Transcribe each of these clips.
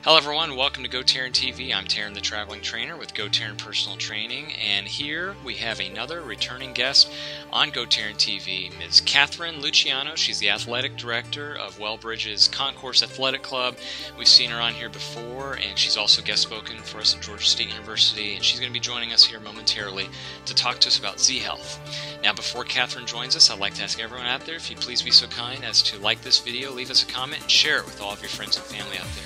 Hello everyone, welcome to GoTarryn TV. I'm Taryn the Traveling Trainer with GoTarryn Personal Training, and here we have another returning guest on GoTarryn TV, Ms. Catherine Luciano. She's the Athletic Director of Wellbridge's Concourse Athletic Club. We've seen her on here before, and she's also guest spoken for us at Georgia State University, and she's going to be joining us here momentarily to talk to us about Z Health. Now, before Catherine joins us, I'd like to ask everyone out there if you'd please be so kind as to like this video, leave us a comment, and share it with all of your friends and family out there.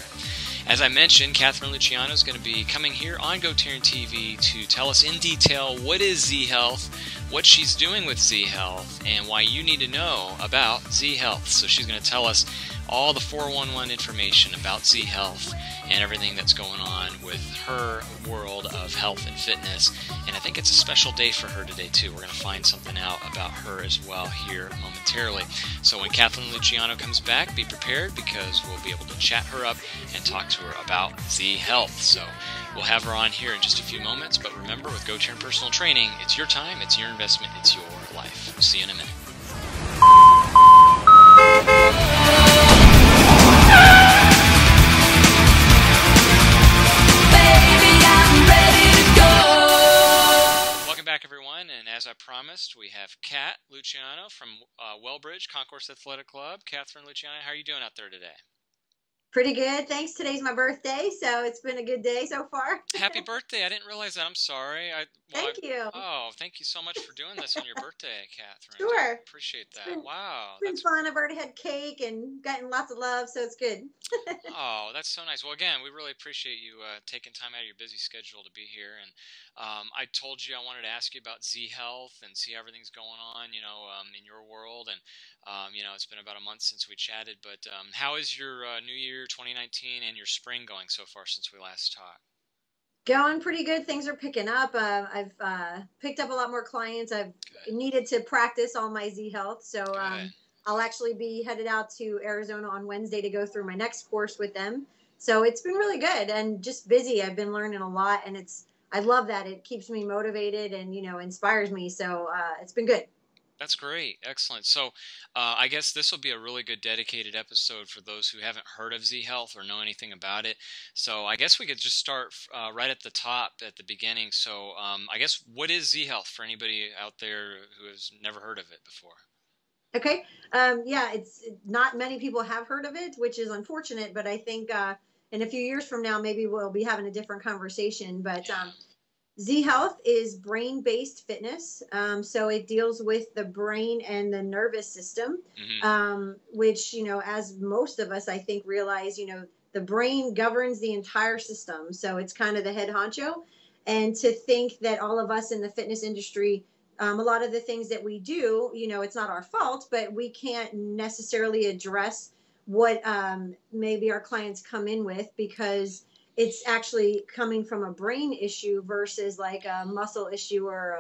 As I mentioned, Catherine Luciano is going to be coming here on GoTarryn TV to tell us in detail what is Z Health, what she's doing with Z Health, and why you need to know about Z Health. So she's going to tell us all the 411 information about Z Health and everything that's going on with her world of health and fitness. And I think it's a special day for her today too. We're going to find something out about her as well here momentarily. So when Catherine Luciano comes back, be prepared because we'll be able to chat her up and talk to her about Z Health. So we'll have her on here in just a few moments. But remember, with GoTarryn Personal Training, it's your time, it's your investment, it's your life. We'll see you in a minute. Back everyone, and as I promised, we have Cat Luciano from Wellbridge Concourse Athletic Club. Catherine Luciano, how are you doing out there today? Pretty good, thanks. Today's my birthday, so it's been a good day so far. Happy birthday! I didn't realize that. I'm sorry. Thank you. Oh, thank you so much for doing this on your birthday, Catherine. Sure. Appreciate that. Wow. It's been fun. I've already had cake and gotten lots of love, so it's good. Oh, that's so nice. Well, again, we really appreciate you taking time out of your busy schedule to be here. And I told you I wanted to ask you about Z Health and see how everything's going on, in your world. And it's been about a month since we chatted, but how is your New Year 2019 and your spring going so far since we last talked? Going pretty good. Things are picking up. I've picked up a lot more clients. I've needed to practice all my Z Health, so I'll actually be headed out to Arizona on Wednesday to go through my next course with them. So it's been really good and just busy. I've been learning a lot, and I love that. It keeps me motivated and inspires me. So it's been good. That's great. Excellent. So I guess this will be a really good dedicated episode for those who haven't heard of Z Health or know anything about it. So I guess we could just start right at the top at the beginning. So I guess what is Z Health for anybody out there who has never heard of it before? Okay. It's not many people have heard of it, which is unfortunate, but I think in a few years from now, maybe we'll be having a different conversation. But Z Health is brain-based fitness. So it deals with the brain and the nervous system, which, as most of us, I think, realize, the brain governs the entire system. So it's kind of the head honcho. And to think that all of us in the fitness industry, a lot of the things that we do, it's not our fault, but we can't necessarily address what maybe our clients come in with because it's actually coming from a brain issue versus like a muscle issue or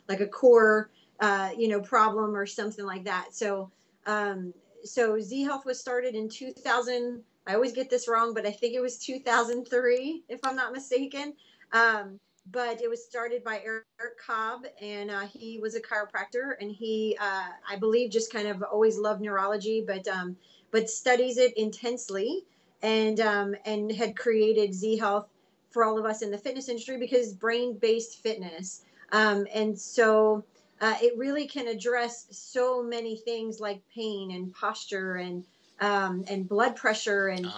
like a core, problem or something like that. So Z Health was started in 2000. I always get this wrong, but I think it was 2003, if I'm not mistaken. But it was started by Eric Cobb, and he was a chiropractor, and he, I believe, just kind of always loved neurology, but studies it intensely. And had created Z Health for all of us in the fitness industry because brain-based fitness. And so it really can address so many things like pain and posture and blood pressure and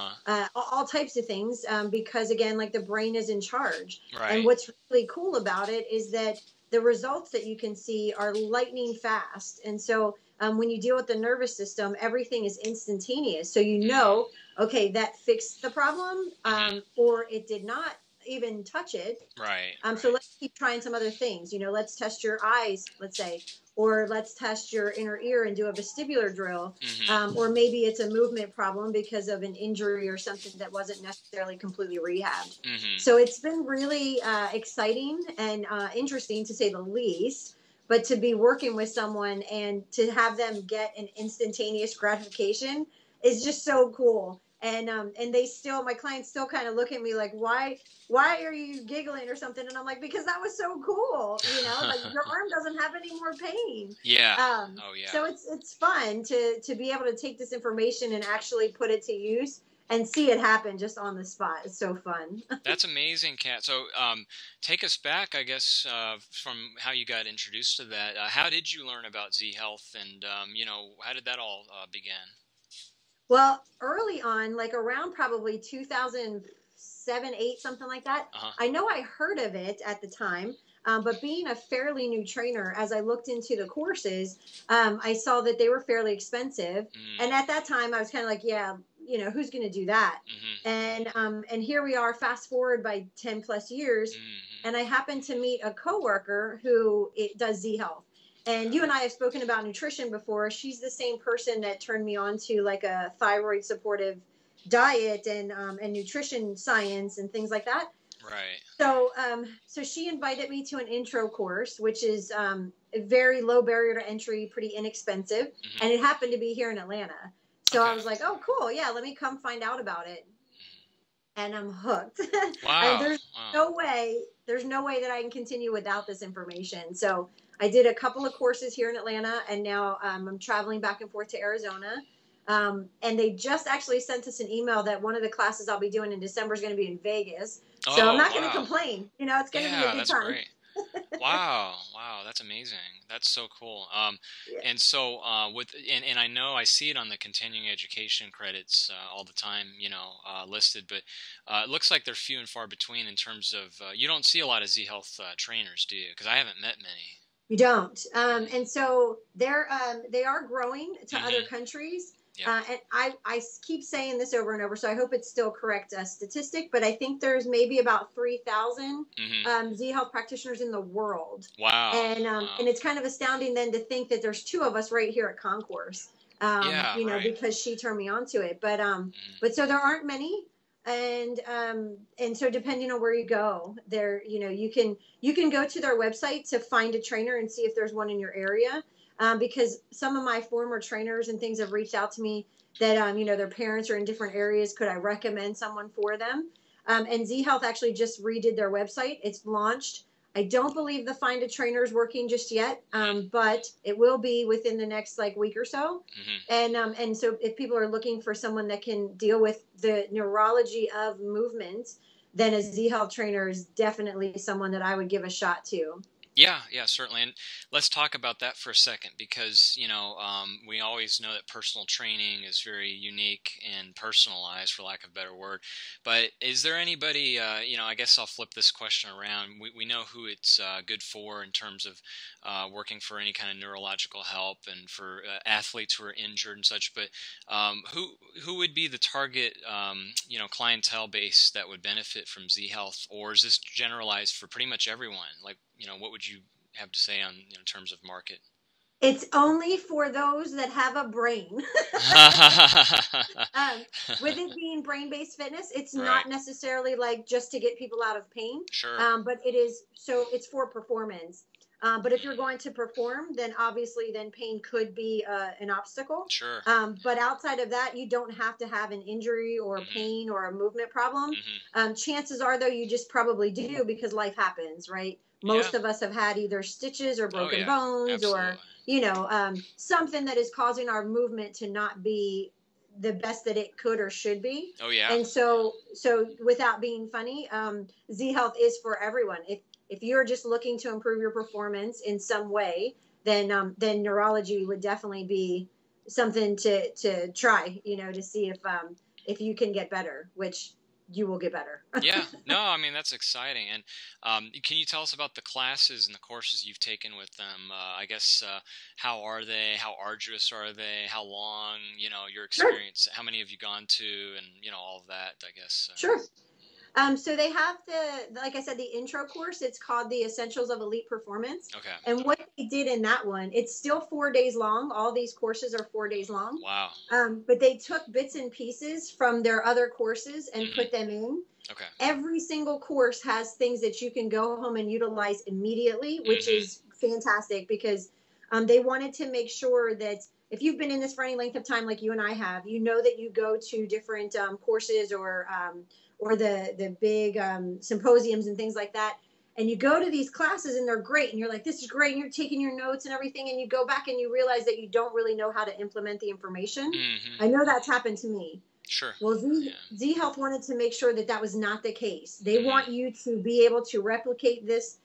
all types of things because, again, like the brain is in charge. Right. And what's really cool about it is that the results that you can see are lightning fast. And so when you deal with the nervous system, everything is instantaneous. So okay, that fixed the problem, or it did not even touch it. Right. So let's keep trying some other things. Let's test your eyes, let's say, or let's test your inner ear and do a vestibular drill. Or maybe it's a movement problem because of an injury or something that wasn't necessarily completely rehabbed. So it's been really exciting and interesting, to say the least. But to be working with someone and to have them get an instantaneous gratification is just so cool. And my clients still kind of look at me like, why are you giggling or something? And I'm like, because that was so cool. Like your arm doesn't have any more pain. Yeah. So it's fun to be able to take this information and actually put it to use and see it happen just on the spot. It's so fun. That's amazing, Kat. So take us back, I guess, from how you got introduced to that. How did you learn about Z Health, and how did that all begin? Well, early on, like around probably 2007, 8, something like that. I know I heard of it at the time. But being a fairly new trainer, as I looked into the courses, I saw that they were fairly expensive. And at that time, I was kind of like, yeah, who's going to do that? And here we are, fast forward by 10 plus years. And I happened to meet a coworker who does Z Health. And you and I have spoken about nutrition before. She's the same person that turned me on to like a thyroid supportive diet and nutrition science and things like that. Right. So she invited me to an intro course, which is a very low barrier to entry, pretty inexpensive. And it happened to be here in Atlanta. So I was like, oh, cool. Yeah, let me come find out about it. And I'm hooked. Wow. There's no way that I can continue without this information. So I did a couple of courses here in Atlanta, and now I'm traveling back and forth to Arizona. And they just actually sent us an email that one of the classes I'll be doing in December is going to be in Vegas. So I'm not going to complain. It's going to be a good time. Great. Wow. That's amazing. That's so cool. And so and I know I see it on the continuing education credits all the time, listed, but it looks like they're few and far between in terms of, you don't see a lot of Z Health trainers, do you? Because I haven't met many. You don't. And so they are growing to other countries. Yeah. And I keep saying this over and over, so I hope it's still correct statistic, but I think there's maybe about 3,000 Z Health practitioners in the world. Wow. And it's kind of astounding then to think that there's 2 of us right here at Concourse, because she turned me on to it. But so there aren't many. And so depending on where you go there, you can go to their website to find a trainer and see if there's one in your area. Because some of my former trainers and things have reached out to me that, their parents are in different areas. Could I recommend someone for them? And Z Health actually just redid their website. It's launched. I don't believe the Find a Trainer is working just yet, but it will be within the next week or so. And so if people are looking for someone that can deal with the neurology of movement, then a Z Health trainer is definitely someone that I would give a shot to. Yeah, certainly. And let's talk about that for a second because, we always know that personal training is very unique and personalized, for lack of a better word. But is there anybody, I guess I'll flip this question around. We know who it's good for in terms of working for any kind of neurological help and for athletes who are injured and such. But who would be the target, clientele base that would benefit from Z Health? Or is this generalized for pretty much everyone? What would you have to say on in terms of market? It's only for those that have a brain. With it being brain-based fitness, it's not necessarily just to get people out of pain. Sure. But it is, so it's for performance. But if you're going to perform, then obviously pain could be an obstacle. Sure. But outside of that, you don't have to have an injury or pain or a movement problem. Chances are, though, you just probably do because life happens, right? Most of us have had either stitches or broken bones or, something that is causing our movement to not be the best that it could or should be. Oh, yeah. And so without being funny, Z Health is for everyone. If you're just looking to improve your performance in some way, then neurology would definitely be something to try, to see if you can get better, which you will get better. Yeah, no, I mean, that's exciting. And can you tell us about the classes and the courses you've taken with them? I guess, how are they? How arduous are they? How long, your experience? Sure. How many have you gone to? And, all of that, I guess. Sure. So they have like I said, the intro course. It's called the Essentials of Elite Performance. Okay. And what they did in that one, it's still 4 days long. All these courses are 4 days long. Wow. But they took bits and pieces from their other courses and put them in. Okay. Every single course has things that you can go home and utilize immediately, which is fantastic because they wanted to make sure that if you've been in this for any length of time, like you and I have, that you go to different courses or the big symposiums and things like that. And you go to these classes and they're great. And you're like, this is great. And you're taking your notes and everything. And you go back and you realize that you don't really know how to implement the information. I know that's happened to me. Sure. Well, Z Health wanted to make sure that that was not the case. They want you to be able to replicate this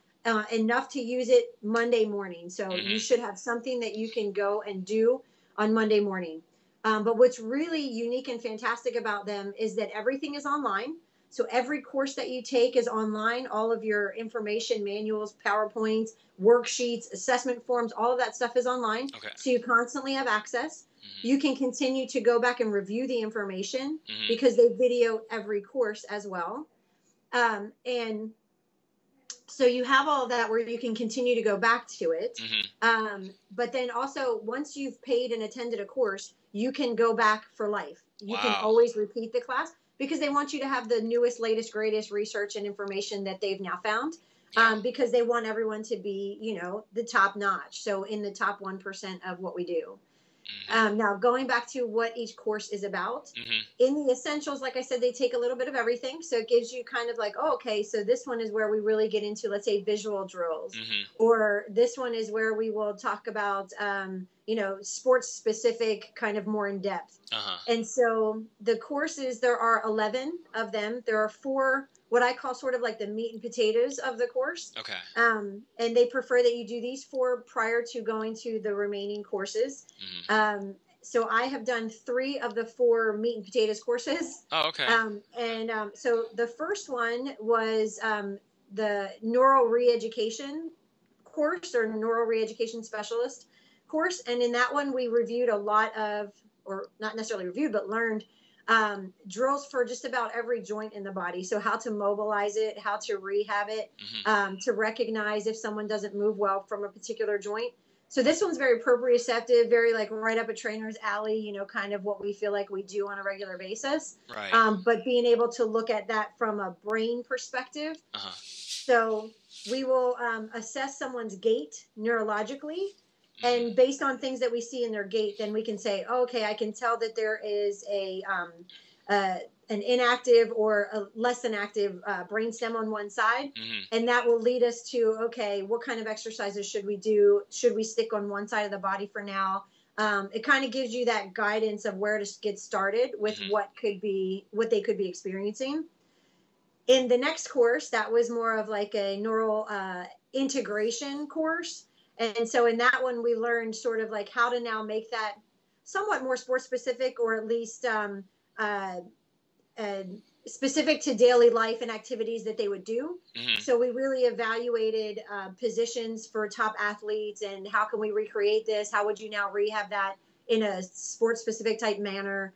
enough to use it Monday morning. So you should have something that you can go and do on Monday morning. But what's really unique and fantastic about them is that everything is online. So every course that you take is online. All of your information, manuals, PowerPoints, worksheets, assessment forms, all of that stuff is online. Okay. So you constantly have access. You can continue to go back and review the information because they video every course as well. And so you have all of that where you can continue to go back to it. But then also, once you've paid and attended a course, you can go back for life. You can always repeat the class because they want you to have the newest, latest, greatest research and information that they've now found. Because they want everyone to be, you know, the top notch. So in the top 1% of what we do. Now, going back to what each course is about, in the essentials, like I said, they take a little bit of everything. So it gives you kind of like, oh, okay, so this one is where we really get into, let's say, visual drills. Or this one is where we will talk about, you know, sports specific, kind of more in depth. And so the courses, there are 11 of them. There are 4, what I call sort of like the meat and potatoes of the course. Okay. And they prefer that you do these 4 prior to going to the remaining courses. So I have done 3 of the 4 meat and potatoes courses. Oh, okay. So the first one was the neural re-education course, or neural re-education specialist course. And in that one, we reviewed a lot of, or not necessarily reviewed, but learned drills for just about every joint in the body. So how to mobilize it, how to rehab it, to recognize if someone doesn't move well from a particular joint. So this one's very proprioceptive, very like right up a trainer's alley, you know, kind of what we feel like we do on a regular basis. Right. But being able to look at that from a brain perspective. So we will assess someone's gait neurologically. And based on things that we see in their gait, then we can say, oh, okay, I can tell that there is an inactive or a less than active brainstem on one side. And that will lead us to, okay, what kind of exercises should we do? Should we stick on one side of the body for now? It kind of gives you that guidance of where to get started with what they could be experiencing. In the next course, that was more of like a neural integration course. And so in that one, we learned sort of like how to now make that somewhat more sports specific, or at least specific to daily life and activities that they would do. So we really evaluated positions for top athletes and how can we recreate this? How would you now rehab that in a sports specific type manner?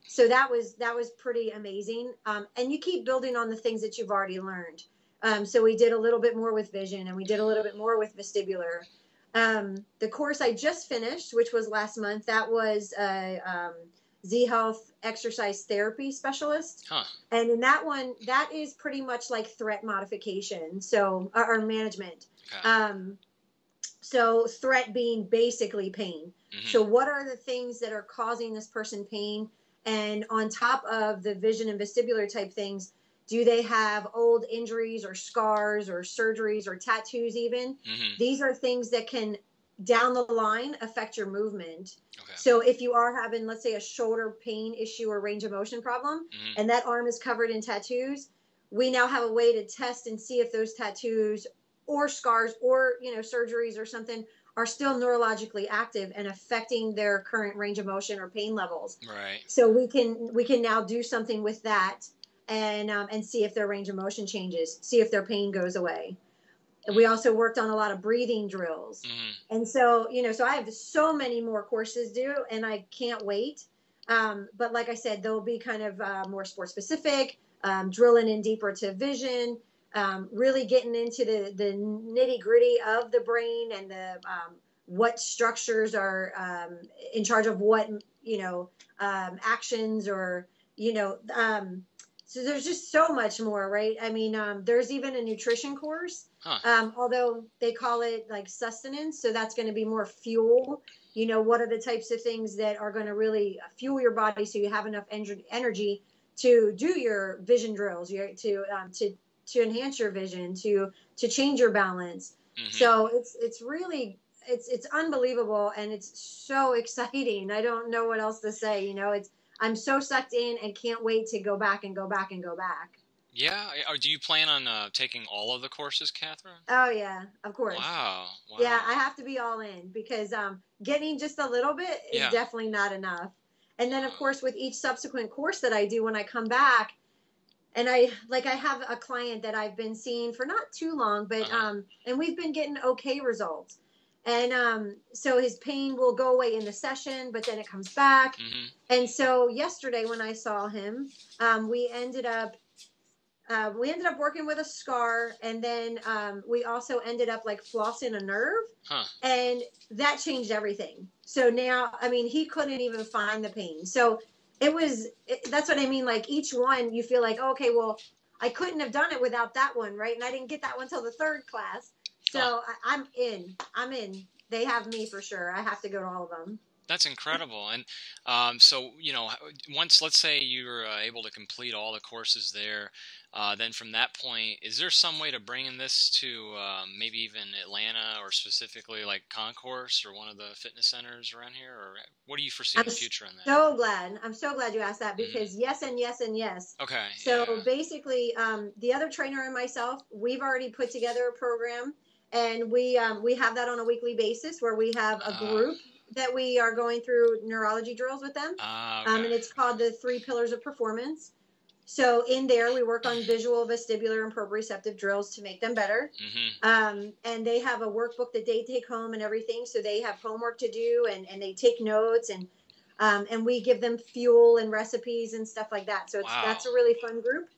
So that was pretty amazing. And you keep building on the things that you've already learned. So we did a little bit more with vision, and we did a little bit more with vestibular. The course I just finished, which was last month, that was Z Health exercise therapy specialist. And in that one, that is pretty much like threat modification, so or management. So threat being basically pain. So what are the things that are causing this person pain? And on top of the vision and vestibular type things, do they have old injuries or scars or surgeries or tattoos even? These are things that can, down the line, affect your movement. So if you are having, let's say, a shoulder pain issue or range of motion problem, and that arm is covered in tattoos, we now have a way to test and see if those tattoos or scars or, you know, surgeries or something are still neurologically active and affecting their current range of motion or pain levels. So we can now do something with that. And see if their range of motion changes, see if their pain goes away. And we also worked on a lot of breathing drills. And so, you know, so I have so many more courses due, and I can't wait. But like I said, they'll be kind of more sports specific, drilling in deeper to vision, really getting into the nitty gritty of the brain and the what structures are in charge of what, you know, actions or, you know, so there's just so much more, right? I mean, there's even a nutrition course, although they call it like sustenance. So that's going to be more fuel. You know, what are the types of things that are going to really fuel your body so you have enough energy to do your vision drills, to enhance your vision, to change your balance. So it's really, it's unbelievable, and it's so exciting. I don't know what else to say. You know, I'm so sucked in and can't wait to go back and go back and go back. Yeah. Do you plan on taking all of the courses, Catherine? Oh yeah, of course. Wow. Wow. Yeah, I have to be all in because getting just a little bit is definitely not enough. And then of course with each subsequent course that I do when I come back, and I have a client that I've been seeing for not too long, but and we've been getting okay results. And so his pain will go away in the session, but then it comes back. And so yesterday when I saw him, we ended up working with a scar, and then we also ended up like flossing a nerve, and that changed everything. So now, I mean, he couldn't even find the pain. So that's what I mean. Like each one, you feel like, okay, well, I couldn't have done it without that one, right? And I didn't get that one till the third class. So I'm in. They have me for sure. I have to go to all of them. That's incredible. And so, once, let's say you're able to complete all the courses there, then from that point, is there some way to bring in this to maybe even Atlanta, or specifically like Concourse or one of the fitness centers around here? Or what do you foresee in the future on that? I'm so glad you asked that, because yes and yes and yes. Okay. So basically, the other trainer and myself, we've already put together a program, and we have that on a weekly basis where we have a group that we are going through neurology drills with them. And it's called the 3 Pillars of Performance. So in there, we work on visual, vestibular, and proprioceptive drills to make them better. And they have a workbook that they take home and everything. So they have homework to do, and they take notes, and we give them fuel and recipes and stuff like that. So that's a really fun group.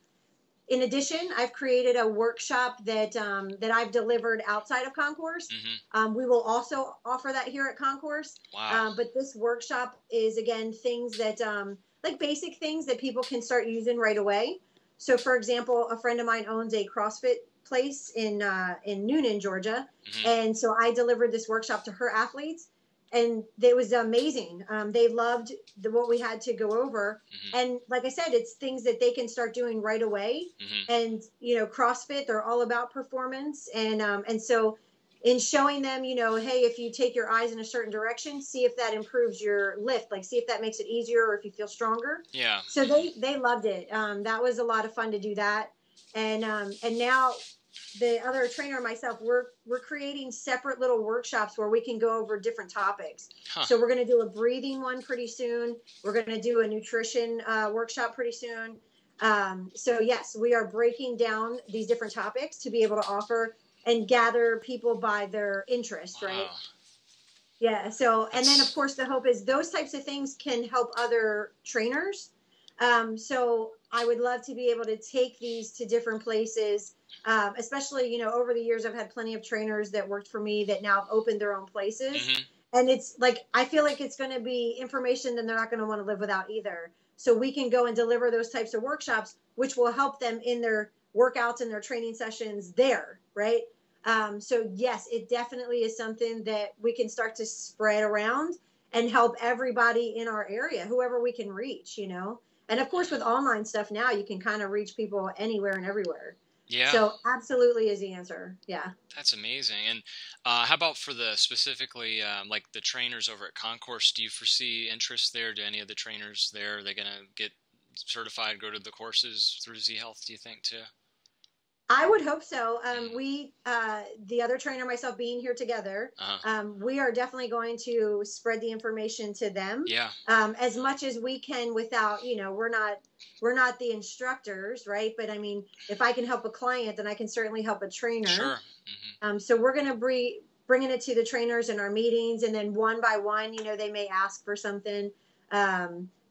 In addition, I've created a workshop that I've delivered outside of Concourse. We will also offer that here at Concourse. But this workshop is, again, things that like basic things that people can start using right away. So, for example, a friend of mine owns a CrossFit place in Noonan, Georgia, and so I delivered this workshop to her athletes. And it was amazing. They loved what we had to go over. And like I said, it's things that they can start doing right away. And, CrossFit, they're all about performance. And so in showing them, hey, if you take your eyes in a certain direction, see if that improves your lift, like see if that makes it easier or if you feel stronger. Yeah. So they loved it. That was a lot of fun to do that. And now the other trainer and myself, we're creating separate little workshops where we can go over different topics. So we're going to do a breathing one pretty soon. We're going to do a nutrition workshop pretty soon. So yes, we are breaking down these different topics to be able to offer and gather people by their interest, right? Yeah. So, and then of course the hope is those types of things can help other trainers. So I would love to be able to take these to different places. Especially, over the years, I've had plenty of trainers that worked for me that now have opened their own places. And it's like, I feel like it's going to be information that they're not going to want to live without either. So we can go and deliver those types of workshops, which will help them in their workouts and their training sessions there. Right. So yes, it definitely is something that we can start to spread around and help everybody in our area, whoever we can reach, and of course with online stuff now, you can kind of reach people anywhere and everywhere. Yeah. So absolutely is the answer. Yeah. That's amazing. And how about for the specifically like the trainers over at Concourse? Do you foresee interest there? Do any of the trainers there, are they going to get certified, go to the courses through Z Health, do you think, too? I would hope so. The other trainer, myself, being here together, we are definitely going to spread the information to them. Yeah. As much as we can without, we're not the instructors, right? But I mean, if I can help a client, then I can certainly help a trainer. Sure. So we're going to be bringing it to the trainers in our meetings, and then one by one, they may ask for something.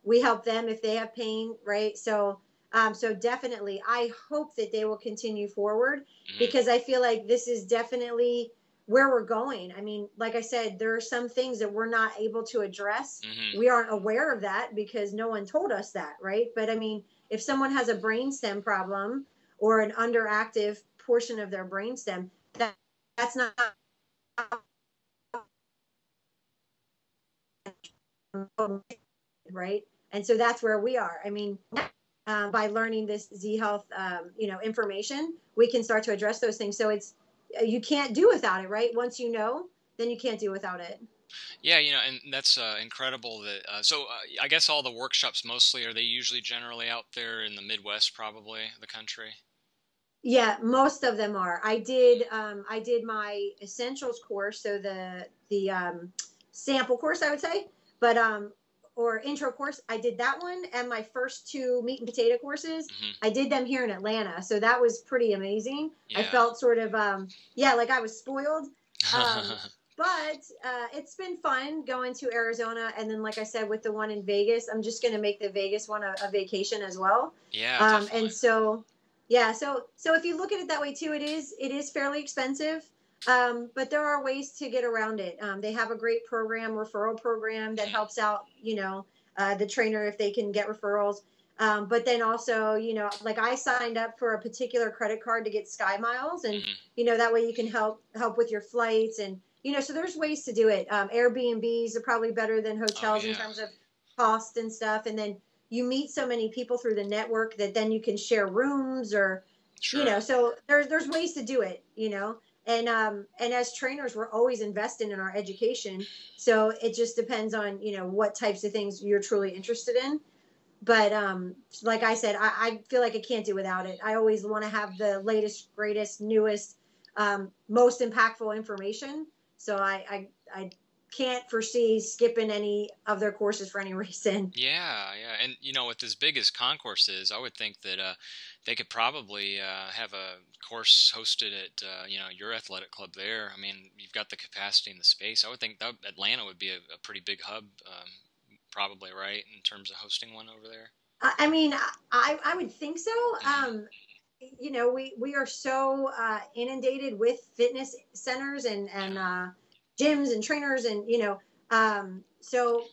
We help them if they have pain, right? So definitely, I hope that they will continue forward, because I feel like this is definitely where we're going. I mean, like I said, there are some things that we're not able to address. We aren't aware of that because no one told us that, right? But I mean, if someone has a brainstem problem or an underactive portion of their brainstem, that's not right. And so that's where we are. I mean, by learning this Z Health, information, we can start to address those things. So you can't do without it, right? Once you know, then you can't do without it. Yeah, and that's incredible that. I guess all the workshops mostly are they usually generally out there in the Midwest, probably the country. Yeah, most of them are. I did my essentials course, so the sample course, I would say, but or intro course. I did that one, and my first two meat and potato courses, Hmm. I did them here in Atlanta. So that was pretty amazing. I Yeah. felt sort of yeah, like I was spoiled. Um, but it's been fun going to Arizona, and then like I said, with the one in Vegas, I'm just going to make the Vegas one a vacation as well. Yeah, And definitely. so yeah, so if you look at it that way too, it is fairly expensive, but there are ways to get around it. They have a great referral program that Hmm. helps out, the trainer if they can get referrals. But then also, like I signed up for a particular credit card to get Sky Miles, and Hmm. that way you can help with your flights, and so there's ways to do it. Airbnbs are probably better than Oh hotels in yeah. terms of cost and stuff, and then you meet so many people through the network that then you can share rooms, or Sure. so there's ways to do it, and as trainers we're always investing in our education, so it just depends on what types of things you're truly interested in. But like I said, I feel like I can't do without it. I always want to have the latest, greatest, newest, most impactful information, so I can't foresee skipping any of their courses for any reason. Yeah, yeah, and with as big as concourse is, I would think that they could probably have a course hosted at your athletic club there. I mean, you've got the capacity and the space. I would think that Atlanta would be a pretty big hub, probably, right, in terms of hosting one over there. I mean, I would think so. Hmm. We are so inundated with fitness centers and Yeah. gyms and trainers, and so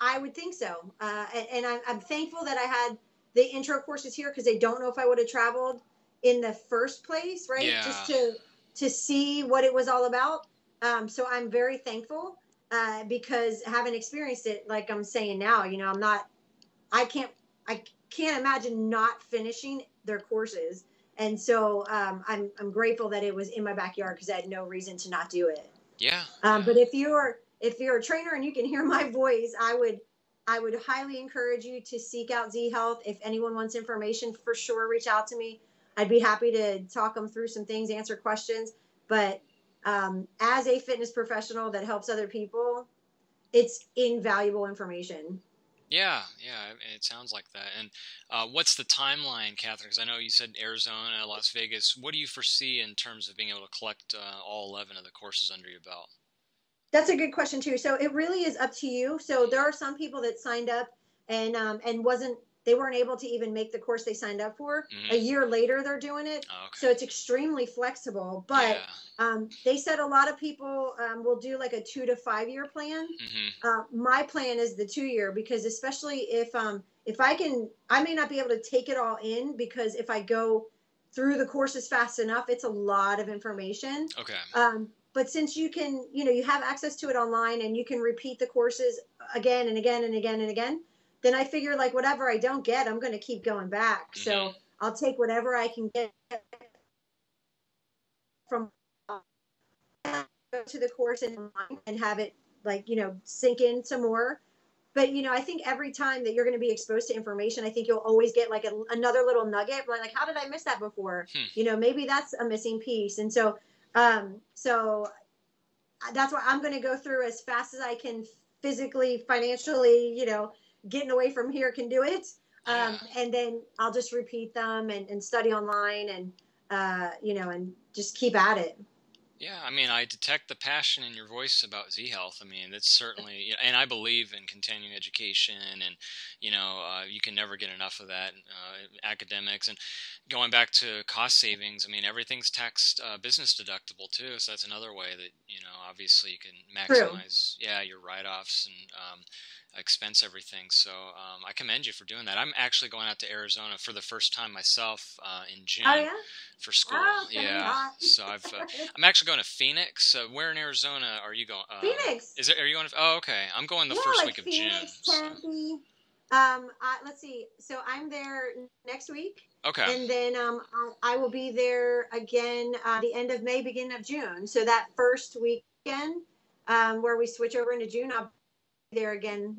I would think so. And I'm thankful that I had the intro courses here, because I don't know if I would have traveled in the first place, right? Just Yeah. to see what it was all about. So I'm very thankful, because having experienced it, like I'm saying now, I'm not. I can't I can't imagine not finishing their courses. And so I'm grateful that it was in my backyard, because I had no reason to not do it. Yeah. But Yeah. if you're a trainer and you can hear my voice, I would highly encourage you to seek out Z Health. If anyone wants information, for sure reach out to me. I'd be happy to talk them through some things, answer questions. But as a fitness professional that helps other people, it's invaluable information. Yeah, yeah, it sounds like that. And what's the timeline, Catherine? Because I know you said Arizona, Las Vegas. What do you foresee in terms of being able to collect all 11 of the courses under your belt? That's a good question too. So it really is up to you. So there are some people that signed up and wasn't they weren't able to even make the course they signed up for. A Hmm. year later, they're doing it. Oh, okay. So it's extremely flexible. But Yeah. they said a lot of people will do like a 2 to 5 year plan. Hmm. My plan is the 2 year, because especially if I may not be able to take it all in, because if I go through the courses fast enough, it's a lot of information. Okay. But since you have access to it online, and you can repeat the courses again and again and again and again, then I figure, like, whatever I don't get, I'm going to keep going back. Hmm. So I'll take whatever I can get from to the course and have it, like, sink in some more. But I think every time that you're going to be exposed to information, I think you'll always get like another little nugget, like, how did I miss that before? Hmm. Maybe that's a missing piece. And so that's why I'm going to go through as fast as I can, physically, financially, getting away from here can do it. Yeah. And then I'll just repeat them and study online, and just keep at it. Yeah, I mean, I detect the passion in your voice about Z Health. I mean, it's certainly, and I believe in continuing education, and you can never get enough of that. Academics, and going back to cost savings. I mean, everything's tax business deductible too, so that's another way that obviously you can True. maximize, yeah, your write-offs and expense everything. So I commend you for doing that. I'm actually going out to Arizona for the first time myself in Oh June yeah. for school. Oh, it's gonna be Yeah, hot. so I'm actually going to Phoenix. Where in Arizona are you going? Phoenix. Are you going? Oh, okay. I'm going the Yeah, first like week of June. Phoenix, So Tempe. Let's see. So I'm there next week, okay. and then I will be there again the end of May, beginning of June. So that first weekend, where we switch over into June. I'll be there again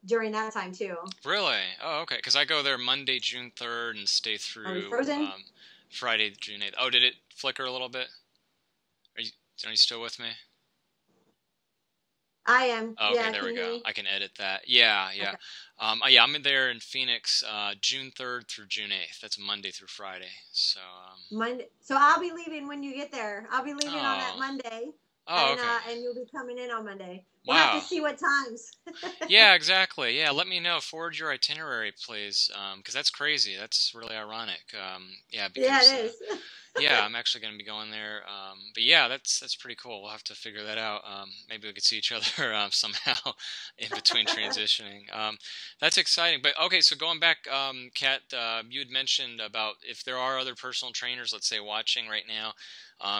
during that time too. Really? Oh, okay. Because I go there Monday, June 3rd, and stay Are we through frozen? Friday, June 8th. Oh, did it flicker a little bit? Are you still with me? I am. Oh, okay, Yeah, there can we you hear go. me? I can edit that. Yeah, yeah. Okay. Yeah, I'm in there in Phoenix, June 3rd through June 8th. That's Monday through Friday. So, Monday. So I'll be leaving when you get there. I'll be leaving on that oh, Monday, oh, okay. and you'll be coming in on Monday. We'll have to Wow. see what times. Yeah, exactly. Yeah, let me know. Forward your itinerary, please, because that's crazy. That's really ironic. Yeah, Yeah, because it is. yeah, I'm actually going to be going there. But yeah, that's pretty cool. We'll have to figure that out. Maybe we could see each other somehow in between transitioning. That's exciting. But okay, so going back, Kat, you had mentioned about if there are other personal trainers, let's say, watching right now,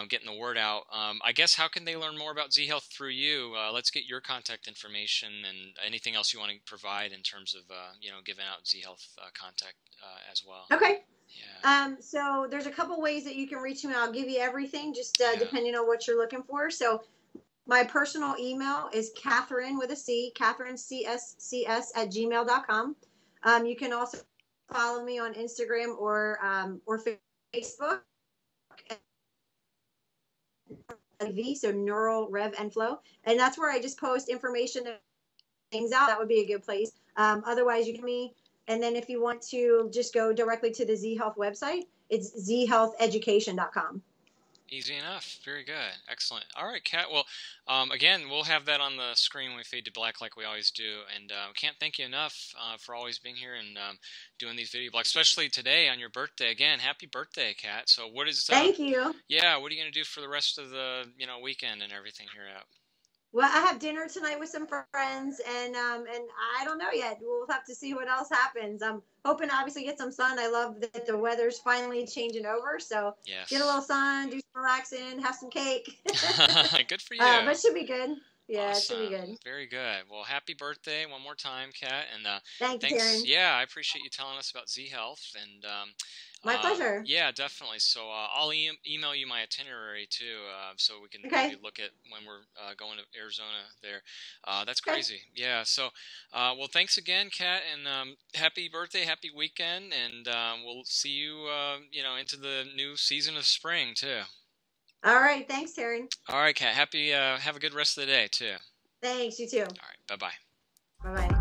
getting the word out. I guess how can they learn more about Z Health through you? Let's get your contact information and anything else you want to provide in terms of giving out Z Health contact as well. Okay. Yeah. So there's a couple ways that you can reach me. I'll give you everything, just Yeah. depending on what you're looking for. So my personal email is Catherine with a C, CatherineCSCS@gmail.com. You can also follow me on Instagram or Facebook. So Neural Rev and Flow, and that's where I just post information and things out. That would be a good place. Otherwise, you can me. And then if you want to just go directly to the Z Health website, it's zhealtheducation.com. Easy enough. Very good. Excellent. All right, Kat. Well, again, we'll have that on the screen when we fade to black like we always do. And can't thank you enough for always being here and doing these video blogs, especially today on your birthday. Again, happy birthday, Kat. So what is... Thank you. Yeah, what are you going to do for the rest of the weekend and everything here out? Well, I have dinner tonight with some friends, and I don't know yet. We'll have to see what else happens. I'm hoping to obviously get some sun. I love that the weather's finally changing over, so yes. Get a little sun, do some relaxing, have some cake. Good for you. But it should be good. Yeah, Awesome. It should be good. Very good. Well, happy birthday one more time, Kat, and thanks, thanks. Taryn. Yeah, I appreciate you telling us about Z Health, and my pleasure. Yeah, definitely. So I'll email you my itinerary too, so we can maybe look at when we're going to Arizona there. That's crazy. Yeah. So, well, thanks again, Kat, and happy birthday, happy weekend, and we'll see you, into the new season of spring too. All right. Thanks, Taryn. All right, Kat. Have a good rest of the day too. Thanks. You too. All right. Bye-bye. Bye-bye.